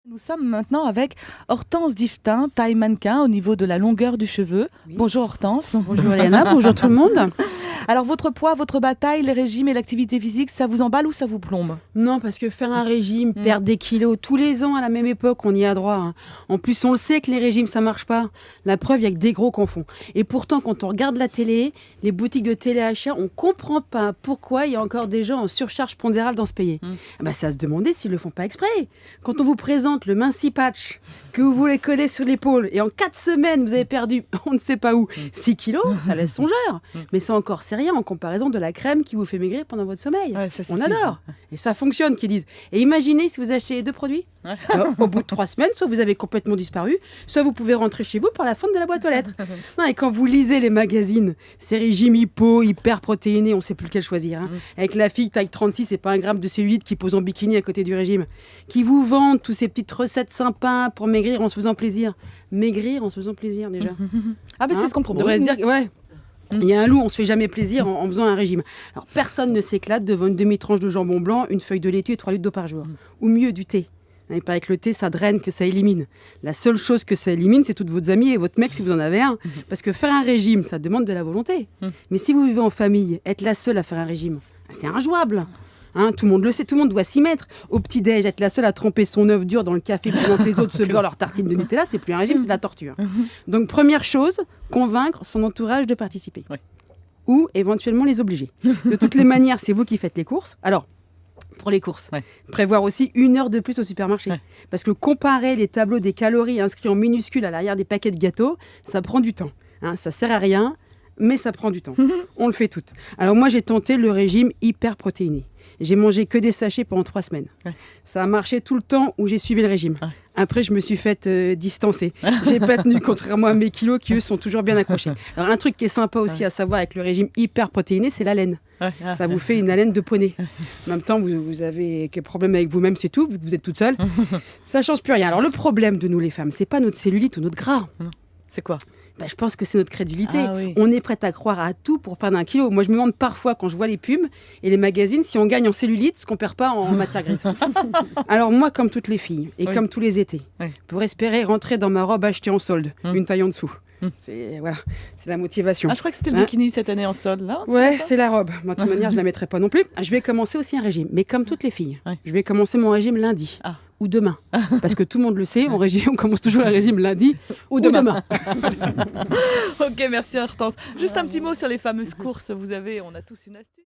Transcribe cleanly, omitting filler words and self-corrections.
Nous sommes maintenant avec Hortense Diftin, taille mannequin au niveau de la longueur du cheveu. Oui. Bonjour Hortense. Bonjour Léana, bonjour tout le monde. Alors votre poids, votre bataille, les régimes et l'activité physique, ça vous emballe ou ça vous plombe? Non, parce que faire un régime, perdre des kilos tous les ans à la même époque, on y a droit. Hein. En plus, on le sait que les régimes, ça marche pas. La preuve, il y a que des gros qu'on font. Et pourtant, quand on regarde la télé, les boutiques de téléachat, on comprend pas pourquoi il y a encore des gens en surcharge pondérale dans ce pays. Ça se demandait s'ils le font pas exprès. Quand on vous présente le Mincy Patch, que vous voulez coller sur l'épaule, et en 4 semaines, vous avez perdu, on ne sait pas où, 6 kilos, ça laisse songeur. Mais ça encore, c'est rien en comparaison de la crème qui vous fait maigrir pendant votre sommeil. Ouais, ça, c'est On sûr. adore. Et ça fonctionne, qu'ils disent. Et imaginez si vous achetez 2 produits. Au bout de 3 semaines, soit vous avez complètement disparu, soit vous pouvez rentrer chez vous par la fente de la boîte aux lettres. Non, et quand vous lisez les magazines, ces régimes hypo, hyper protéinés, on ne sait plus lequel choisir. Hein. Avec la fille taille 36 et pas un gramme de cellulite qui pose en bikini à côté du régime. Qui vous vendent toutes ces petites recettes sympas pour maigrir en se faisant plaisir. Maigrir en se faisant plaisir déjà. Ah ben c'est Hein, ce qu'on on propose. devrait se dire, ouais. Il y a un loup, on se fait jamais plaisir en faisant un régime. Alors personne ne s'éclate devant une demi-tranche de jambon blanc, une feuille de laitue et 3 litres d'eau par jour. Ou mieux, du thé. Et pas avec le thé, ça draine, que ça élimine. La seule chose que ça élimine, c'est toutes vos amis et votre mec si vous en avez un. Parce que faire un régime, ça demande de la volonté. Mais si vous vivez en famille, être la seule à faire un régime, c'est injouable. Hein, tout le monde le sait, tout le monde doit s'y mettre. Au petit-déj, être la seule à tremper son œuf dur dans le café pendant que les autres se beurrent leur tartine de Nutella, c'est plus un régime, c'est de la torture. Donc première chose, convaincre son entourage de participer. Ouais. Ou éventuellement les obliger. De toutes les manières, c'est vous qui faites les courses. Alors, pour les courses, prévoir aussi 1 heure de plus au supermarché. Parce que comparer les tableaux des calories inscrits en minuscules à l'arrière des paquets de gâteaux, ça prend du temps. Hein, ça sert à rien, mais ça prend du temps. On le fait toutes. Alors moi, j'ai tenté le régime hyper protéiné. J'ai mangé que des sachets pendant 3 semaines. Ça a marché tout le temps où j'ai suivi le régime. Après, je me suis faite distancer. J'ai pas tenu, contrairement à mes kilos qui, eux, sont toujours bien accrochés. Alors, un truc qui est sympa aussi à savoir avec le régime hyper protéiné, c'est la laine. Ça vous fait une haleine de poney. En même temps, vous avez quel problème avec vous-même, c'est tout, vu que vous êtes toute seule. Ça change plus rien. Alors, le problème de nous, les femmes, c'est pas notre cellulite ou notre gras. C'est quoi? Je pense que c'est notre crédulité. Ah oui. On est prête à croire à tout pour perdre 1 kilo. Moi, je me demande parfois, quand je vois les pubs et les magazines, si on gagne en cellulite, ce qu'on perd pas en matière grise. Alors moi, comme toutes les filles, et comme tous les étés, pour espérer rentrer dans ma robe achetée en solde, une taille en dessous. C'est la motivation. Ah, je crois que c'était le bikini cette année en solde, là. Ouais, c'est la robe. Moi, de toute manière, je la mettrai pas non plus. Je vais commencer aussi un régime, mais comme toutes les filles. Je vais commencer mon régime lundi. Ou demain. Parce que tout le monde le sait, on commence toujours un régime lundi ou demain. Ok, merci Hortense. Juste un petit mot sur les fameuses courses. On a tous une astuce.